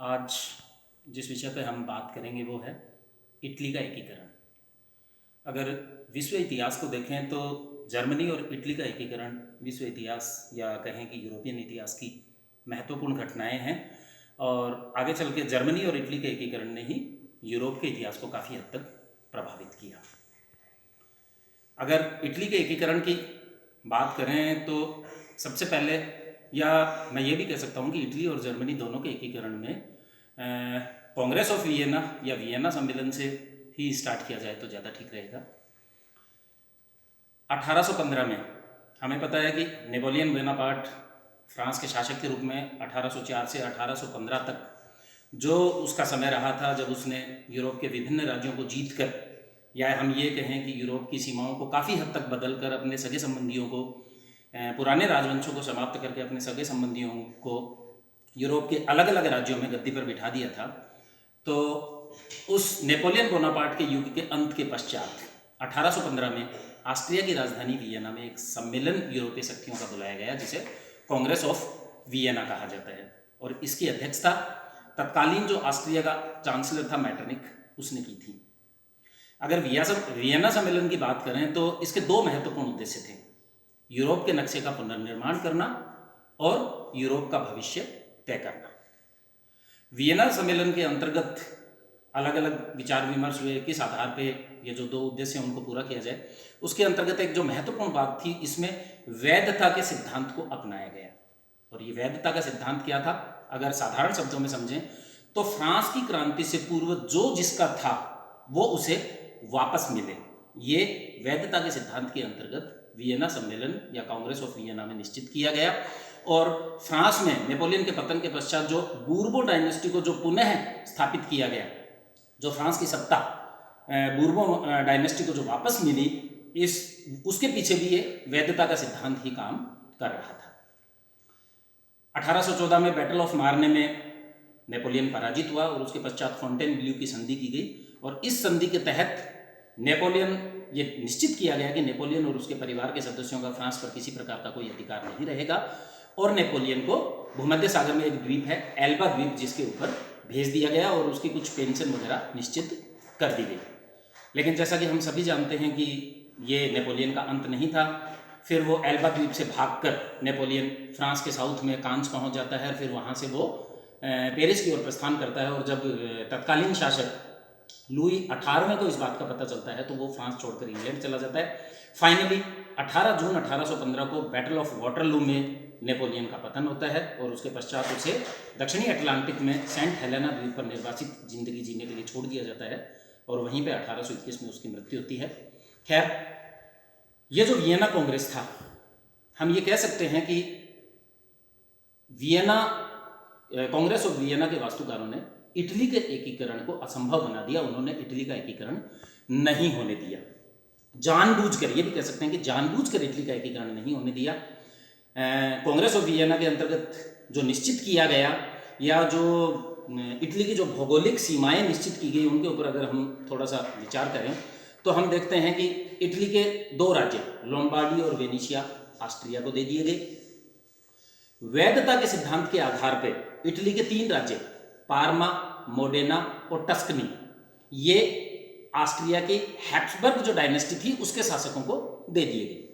आज जिस विषय पर हम बात करेंगे वो है इटली का एकीकरण। अगर विश्व इतिहास को देखें तो जर्मनी और इटली का एकीकरण विश्व इतिहास या कहें कि यूरोपियन इतिहास की महत्वपूर्ण घटनाएं हैं और आगे चल के जर्मनी और इटली के एकीकरण ने ही यूरोप के इतिहास को काफ़ी हद तक प्रभावित किया। अगर इटली के एकीकरण की बात करें तो सबसे पहले, या मैं ये भी कह सकता हूँ कि इटली और जर्मनी दोनों के एकीकरण में कांग्रेस ऑफ वियना या वियना सम्मेलन से ही स्टार्ट किया जाए तो ज़्यादा ठीक रहेगा। 1815 में हमें पता है कि नेपोलियन बोनापार्ट फ्रांस के शासक के रूप में 1804 से 1815 तक जो उसका समय रहा था, जब उसने यूरोप के विभिन्न राज्यों को जीत कर, या हम ये कहें कि यूरोप की सीमाओं को काफ़ी हद तक बदल कर अपने सगे संबंधियों को, पुराने राजवंशों को समाप्त करके अपने सगे संबंधियों को यूरोप के अलग अलग राज्यों में गद्दी पर बिठा दिया था। तो उस नेपोलियन बोनापार्ट के युग के अंत के पश्चात 1815 में ऑस्ट्रिया की राजधानी वियना में एक सम्मेलन यूरोपीय शक्तियों का बुलाया गया जिसे कांग्रेस ऑफ वियना कहा जाता है, और इसकी अध्यक्षता तत्कालीन जो ऑस्ट्रिया का चांसलर था मैटरनिक, उसने की थी। अगर वियना सम्मेलन की बात करें तो इसके दो महत्वपूर्ण उद्देश्य थे: यूरोप के नक्शे का पुनर्निर्माण करना और यूरोप का भविष्य तय करना। वियना सम्मेलन के अंतर्गत अलग अलग विचार विमर्श हुए, किस आधार पे ये जो दो उद्देश्य हैं उनको पूरा किया जाए। उसके अंतर्गत एक जो महत्वपूर्ण बात थी, इसमें वैधता के सिद्धांत को अपनाया गया। और ये वैधता का सिद्धांत क्या था, अगर साधारण शब्दों में समझें तो फ्रांस की क्रांति से पूर्व जो जिसका था वो उसे वापस मिले। ये वैधता के सिद्धांत के अंतर्गत वियना सम्मेलन या कांग्रेस ऑफ वियना में निश्चित किया गया। और फ्रांस में नेपोलियन के पतन के पश्चात जो बूर्बो डायनेस्टी को जो पुनः स्थापित किया गया, जो फ्रांस की सत्ता बूर्बो डायनेस्टी को जो वापस मिली, उसके पीछे भी ये वैधता का सिद्धांत ही काम कर रहा था। 1814 में बैटल ऑफ मार्ने में नेपोलियन पराजित हुआ और उसके पश्चात फोंटेनब्लियू की संधि की गई, और इस संधि के तहत नेपोलियन, ये निश्चित किया गया कि नेपोलियन और उसके परिवार के सदस्यों का फ्रांस पर किसी प्रकार का कोई अधिकार नहीं रहेगा, और नेपोलियन को भूमध्य सागर में एक द्वीप है एल्बा द्वीप, जिसके ऊपर भेज दिया गया और उसकी कुछ पेंशन वगैरह निश्चित कर दी गई। लेकिन जैसा कि हम सभी जानते हैं कि ये नेपोलियन का अंत नहीं था। फिर वो एल्बा द्वीप से भागकर नेपोलियन फ्रांस के साउथ में कांस पहुंच जाता है, फिर वहाँ से वो पेरिस की ओर प्रस्थान करता है। और जब तत्कालीन शासक लुई 18वें को इस बात का पता चलता है तो वो फ्रांस छोड़कर इंग्लैंड चला जाता है। फाइनली 18 जून 1815 को बैटल ऑफ वाटरलू में नेपोलियन का पतन होता है, और उसके पश्चात उसे दक्षिणी अटलांटिक में सेंट हेलेना द्वीप पर निर्वासित जिंदगी जीने के लिए छोड़ दिया जाता है, और वहीं पे 1821 में उसकी मृत्यु होती है। खैर, ये जो वियना कांग्रेस था, हम ये कह सकते हैं कि वियना कांग्रेस ऑफ वियना के वास्तुकारों ने इटली के एकीकरण को असंभव बना दिया। उन्होंने इटली का एकीकरण नहीं होने दिया, जानबूझकर, ये भी कह सकते हैं कि जानबूझकर इटली का एकीकरण नहीं होने दिया। कांग्रेस ऑफ वियना के अंतर्गत जो निश्चित किया गया, या जो इटली की जो भौगोलिक सीमाएं निश्चित की गई, उनके ऊपर अगर हम थोड़ा सा विचार करें तो हम देखते हैं कि इटली के दो राज्य लोम्बार्डी और वेनेशिया ऑस्ट्रिया को दे दिए गए। वैधता के सिद्धांत के आधार पर इटली के तीन राज्य पार्मा, मोडेना और टस्कनी, ये ऑस्ट्रिया की हैब्सबर्ग जो डायनेस्टी थी उसके शासकों को दे दिए गए।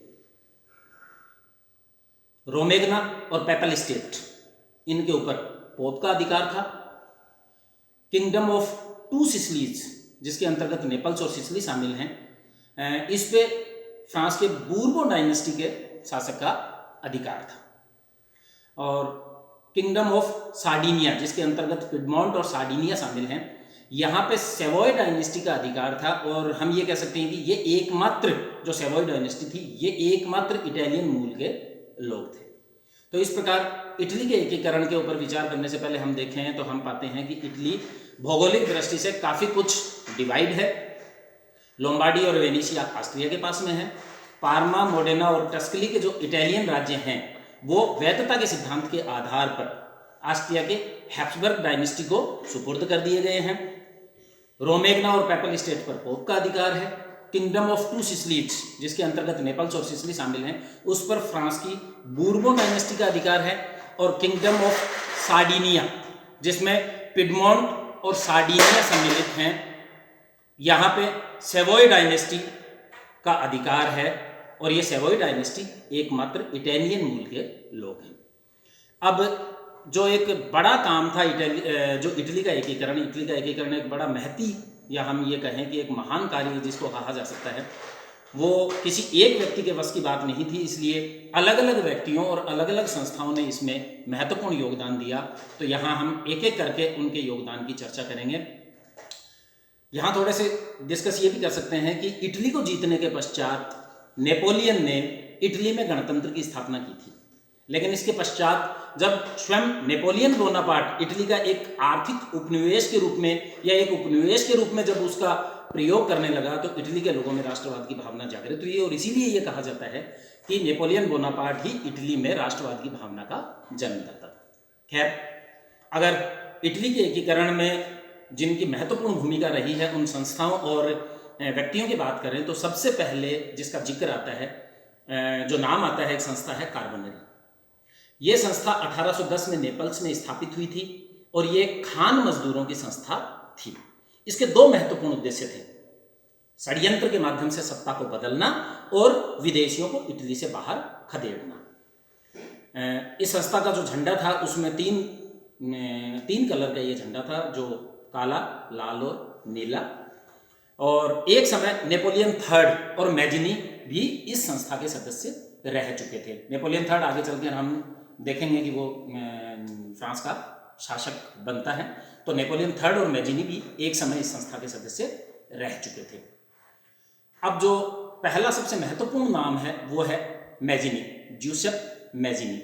रोमेग्ना और पेपल स्टेट, इनके ऊपर पोप का अधिकार था। किंगडम ऑफ टू सिसिलीज, जिसके अंतर्गत नेपल्स और सिसिली शामिल हैं, इस पे फ्रांस के बूर्बो डायनेस्टी के शासक का अधिकार था। और किंगडम ऑफ सार्डिनिया, जिसके अंतर्गत पिडमोंट और सार्डिनिया शामिल हैं, यहाँ पे सेवॉय डायनेस्टी का अधिकार था। और हम ये कह सकते हैं कि ये एकमात्र जो सेवॉय डायनेस्टी थी, ये एकमात्र इटालियन मूल के लोग थे। तो इस प्रकार इटली के एकीकरण के ऊपर विचार करने से पहले हम देखें तो हम पाते हैं कि इटली भौगोलिक दृष्टि से काफ़ी कुछ डिवाइड है। लोम्बार्डी और वेनेशिया ऑस्ट्रिया के पास में है। पार्मा, मोडेना और टस्कली के जो इटालियन राज्य हैं वो वैधता के सिद्धांत के आधार पर ऑस्ट्रिया के हैब्सबर्ग डायनेस्टी को सुपुर्द कर दिए गए हैं। रोमेग्ना और पेपल स्टेट पर पोप का अधिकार है। किंगडम ऑफ टू सिसिलीज, जिसके अंतर्गत नेपल्स और सिसिली शामिल हैं, उस पर फ्रांस की बूर्बो डायनेस्टी का अधिकार है। और किंगडम ऑफ सार्डिनिया, जिसमें पिडमोंट और सार्डिनिया सम्मिलित हैं। यहाँ पे सेवोई डायनेस्टी का अधिकार है और ये सेवोई डायनेस्टी एकमात्र इटालियन मूल के लोग हैं। अब जो एक बड़ा काम था जो इटली का एकीकरण एक बड़ा महती, या हम ये कहें कि एक महान कार्य जिसको कहा जा सकता है, वो किसी एक व्यक्ति के बस की बात नहीं थी। इसलिए अलग अलग व्यक्तियों और अलग अलग संस्थाओं ने इसमें महत्वपूर्ण योगदान दिया। तो यहाँ हम एक एक करके उनके योगदान की चर्चा करेंगे। यहाँ थोड़े से डिस्कस ये भी कर सकते हैं कि इटली को जीतने के पश्चात नेपोलियन ने इटली में गणतंत्र की स्थापना की थी, लेकिन इसके पश्चात जब स्वयं नेपोलियन बोनापार्ट इटली का एक आर्थिक उपनिवेश के रूप में या एक उपनिवेश के रूप में जब उसका प्रयोग करने लगा, तो इटली के लोगों में राष्ट्रवाद की भावना जागृत हुई और इसीलिए ये कहा जाता है कि नेपोलियन बोनापार्ट ही इटली में राष्ट्रवाद की भावना का जन्मदाता था। खैर, अगर इटली के एकीकरण में जिनकी महत्वपूर्ण भूमिका रही है उन संस्थाओं और व्यक्तियों की बात करें तो सबसे पहले जिसका जिक्र आता है, जो नाम आता है, एक संस्था है कार्बोनेरी। ये संस्था 1810 में नेपल्स में स्थापित हुई थी और ये खान मजदूरों की संस्था थी। इसके दो महत्वपूर्ण उद्देश्य थे: षड्यंत्र के माध्यम से सत्ता को बदलना और विदेशियों को इटली से बाहर खदेड़ना। इस संस्था का जो झंडा था उसमें तीन कलर का ये झंडा था, जो काला, लाल और नीला। और एक समय नेपोलियन थर्ड और मैजिनी भी इस संस्था के सदस्य रह चुके थे। नेपोलियन थर्ड आगे चलकर हम देखेंगे कि वो फ्रांस का शासक बनता है, तो नेपोलियन थर्ड और मैजिनी भी एक समय इस संस्था के सदस्य रह चुके थे। अब जो पहला सबसे महत्वपूर्ण नाम है वो है मैजिनी, ज्यूसेप मैजिनी।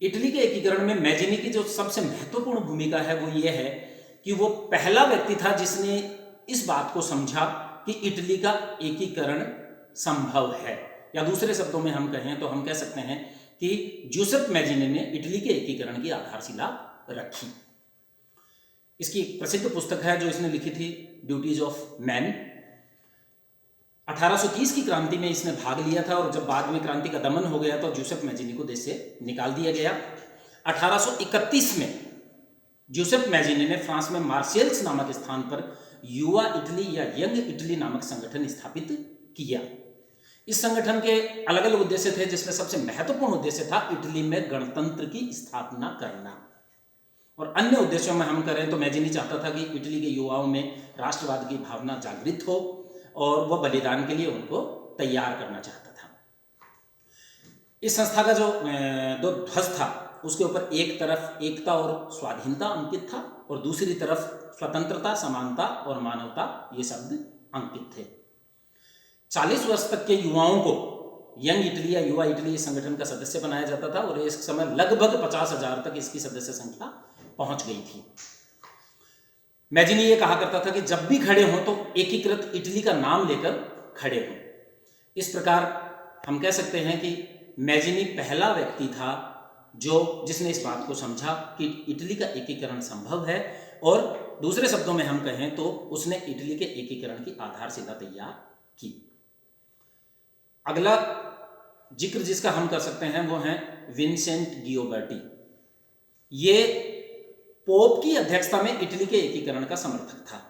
इटली के एकीकरण में मैजिनी की जो सबसे महत्वपूर्ण भूमिका है वो ये है कि वो पहला व्यक्ति था जिसने इस बात को समझा कि इटली का एकीकरण संभव है, या दूसरे शब्दों में हम कहें तो हम कह सकते हैं कि ज्यूसेप मैजिनी ने इटली के एकीकरण की आधारशिला रखी। इसकी एक प्रसिद्ध पुस्तक है जो इसने लिखी थी, ड्यूटीज ऑफ मैन। 1830 की क्रांति में इसने भाग लिया था और जब बाद में क्रांति का दमन हो गया तो ज्यूसेप मैजिनी को देश से निकाल दिया गया। 1831 में ज्यूसेप मैजिनी ने फ्रांस में मार्सेल्स नामक स्थान पर युवा इटली या यंग इटली नामक संगठन स्थापित किया। इस संगठन के अलग अलग उद्देश्य थे, जिसमें सबसे महत्वपूर्ण उद्देश्य था इटली में गणतंत्र की स्थापना करना। और अन्य उद्देश्यों में हम करें तो मैजिनी चाहता था कि इटली के युवाओं में राष्ट्रवाद की भावना जागृत हो और वह बलिदान के लिए उनको तैयार करना चाहता था। इस संस्था का जो ध्वज था उसके ऊपर एक तरफ एकता और स्वाधीनता अंकित था और दूसरी तरफ स्वतंत्रता, समानता और मानवता ये शब्द अंकित थे। 40 वर्ष तक के युवाओं को यंग इटली या युवा इटली इस संगठन का सदस्य बनाया जाता था और इस समय लगभग 50,000 तक इसकी सदस्य संख्या पहुंच गई थी। मैजिनी ये कहा करता था कि जब भी खड़े हों तो एकीकृत इटली का नाम लेकर खड़े हों। इस प्रकार हम कह सकते हैं कि मैजिनी पहला व्यक्ति था जिसने इस बात को समझा कि इटली का एकीकरण संभव है, और दूसरे शब्दों में हम कहें तो उसने इटली के एकीकरण की आधारशिला तैयार की। अगला जिक्र जिसका हम कर सकते हैं वो है विंसेंट गियोबर्टी। ये पोप की अध्यक्षता में इटली के एकीकरण का समर्थक था,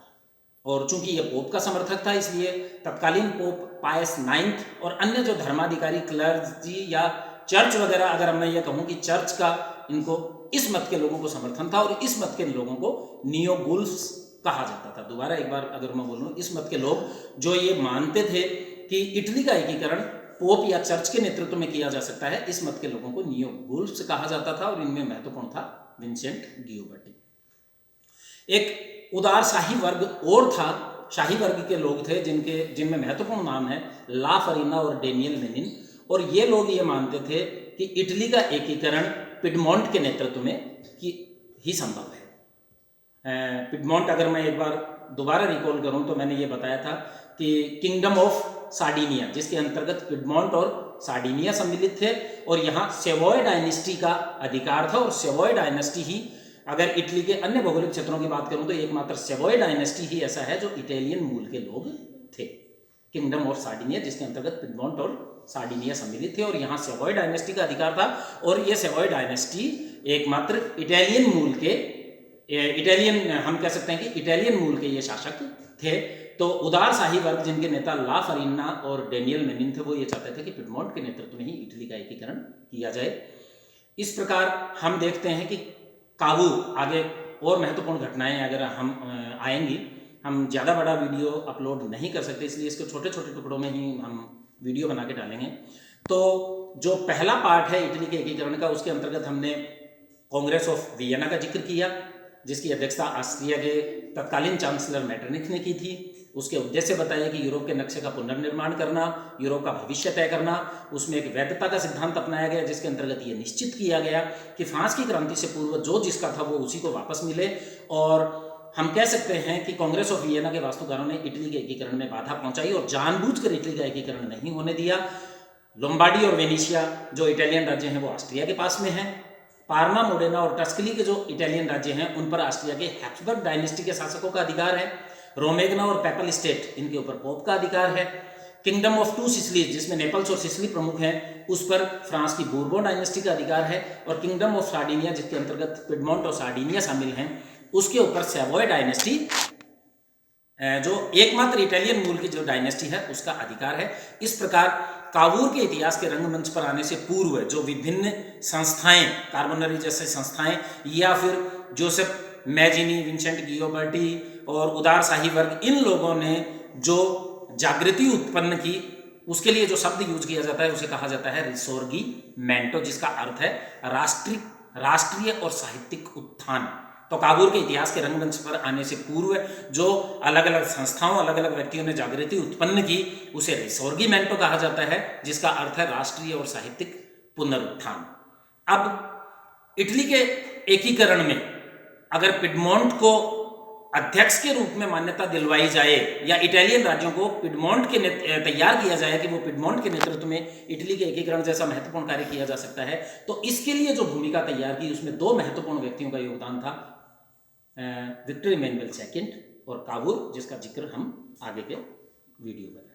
और चूंकि यह पोप का समर्थक था इसलिए तत्कालीन पोप पायस 9 और अन्य जो धर्माधिकारी क्लर्जी या चर्च वगैरह, अगर मैं ये कहूँ कि चर्च का इनको इस मत के लोगों को समर्थन था और इस मत के लोगों को नियोगुल्फ्स कहा जाता था। दोबारा एक बार अगर मैं बोलूँ, इस मत के लोग जो ये मानते थे कि इटली का एकीकरण पोप या चर्च के नेतृत्व में किया जा सकता है, इस मत के लोगों को नियोगुल्फ्स कहा जाता था और इनमें महत्वपूर्ण था विंसेंट गियोबर्टी। एक उदार शाही वर्ग और था, शाही वर्ग के लोग थे जिनमें महत्वपूर्ण नाम है ला फरीना और डेनियल मेनिन, और ये लोग ये मानते थे कि इटली का एकीकरण पिडमोंट के नेतृत्व में ही संभव है। पिडमोंट अगर मैं एक बार दोबारा रिकॉल करूं तो मैंने ये बताया था कि किंगडम ऑफ सार्डिनिया, जिसके अंतर्गत पिडमोंट और सार्डिनिया सम्मिलित थे, और यहाँ सेवोय डायनेस्टी का अधिकार था, और सेवोय डायनेस्टी ही, अगर इटली के अन्य भौगोलिक क्षेत्रों की बात करूं तो एकमात्र सेवोय डायनेस्टी ही ऐसा है जो इटालियन मूल के लोग थे। किंगडम ऑफ सार्डिनिया जिसके अंतर्गत पिडमोंट और सार्डिनिया सम्मिलित थे और यहाँ सेवॉय डायनेस्टी का अधिकार था। और ये सेवॉय डायनेस्टी एकमात्र इटालियन मूल के हम कह सकते हैं कि इटालियन मूल के ये शासक थे। तो उदार शाही वर्ग जिनके नेता ला फरीना और डेनियल मेनिन थे, वो ये चाहते थे कि पिडमोंट के नेतृत्व में ही इटली का एकीकरण किया जाए। इस प्रकार हम देखते हैं कि कावूर आगे और महत्वपूर्ण घटनाएं अगर हम आएंगी, हम ज़्यादा बड़ा वीडियो अपलोड नहीं कर सकते, इसलिए इसको छोटे छोटे टुकड़ों में ही हम वीडियो बना के डालेंगे। तो जो पहला पार्ट है इटली के एकीकरण का, उसके अंतर्गत हमने कांग्रेस ऑफ वियना का जिक्र किया, जिसकी अध्यक्षता ऑस्ट्रिया के तत्कालीन चांसलर मेटरनिख ने की थी। उसके उद्देश्य बताया कि यूरोप के नक्शे का पुनर्निर्माण करना, यूरोप का भविष्य तय करना। उसमें एक वैधता का सिद्धांत अपनाया गया, जिसके अंतर्गत ये निश्चित किया गया कि फ्रांस की क्रांति से पूर्व जो जिसका था वो उसी को वापस मिले। और हम कह सकते हैं कि कांग्रेस ऑफ वियना के वास्तुकारों ने इटली के एकीकरण में बाधा पहुंचाई और जानबूझकर इटली का एकीकरण नहीं होने दिया। लोम्बार्डी और वेनेशिया जो इटालियन राज्य हैं वो ऑस्ट्रिया के पास में हैं। पार्मा, मोडेना और टस्कली के जो इटालियन राज्य हैं उन पर ऑस्ट्रिया के हैब्सबर्ग डायनेस्टी के शासकों का अधिकार है। रोमेग्ना और पेपल स्टेट, इनके ऊपर पोप का अधिकार है। किंगडम ऑफ टू सिसिलीज, जिसमें नेपल्स और सिसिली प्रमुख हैं, उस पर फ्रांस की बूरबोन डायनेस्टी का अधिकार है। और किंगडम ऑफ सार्डिनिया, जिसके अंतर्गत पिडमोंट और सार्डिनिया शामिल हैं, उसके ऊपर सेवॉय डायनेस्टी, जो एकमात्र इटालियन मूल की जो डायनेस्टी है, उसका अधिकार है। इस प्रकार कावूर के इतिहास के रंगमंच पर आने से पूर्व जो विभिन्न संस्थाएं, कार्बोनरी जैसे संस्थाएं, या फिर जोसेफ मैजिनी, विंसेंट गियोबर्टी और उदार शाही वर्ग, इन लोगों ने जो जागृति उत्पन्न की, उसके लिए जो शब्द यूज किया जाता है उसे कहा जाता है रिसोर्गीमेंटो, जिसका अर्थ है राष्ट्रीय और साहित्यिक उत्थान। तो कावूर के इतिहास के रंगमंच पर आने से पूर्व जो अलग अलग संस्थाओं, अलग अलग व्यक्तियों ने जागृति उत्पन्न की, उसे रिसोर्गीमेंटो कहा जाता है, जिसका अर्थ है राष्ट्रीय और साहित्यिक पुनरुत्थान। अब इटली के एकीकरण में अगर पिडमोंट को अध्यक्ष के रूप में मान्यता दिलवाई जाए, या इटालियन राज्यों को पिडमोंट के तैयार किया जाए कि वो पिडमोंट के नेतृत्व में इटली के एकीकरण जैसा महत्वपूर्ण कार्य किया जा सकता है, तो इसके लिए जो भूमिका तैयार की, उसमें दो महत्वपूर्ण व्यक्तियों का योगदान था, विक्टर इमैनुअल II और कावूर, जिसका जिक्र हम आगे के वीडियो में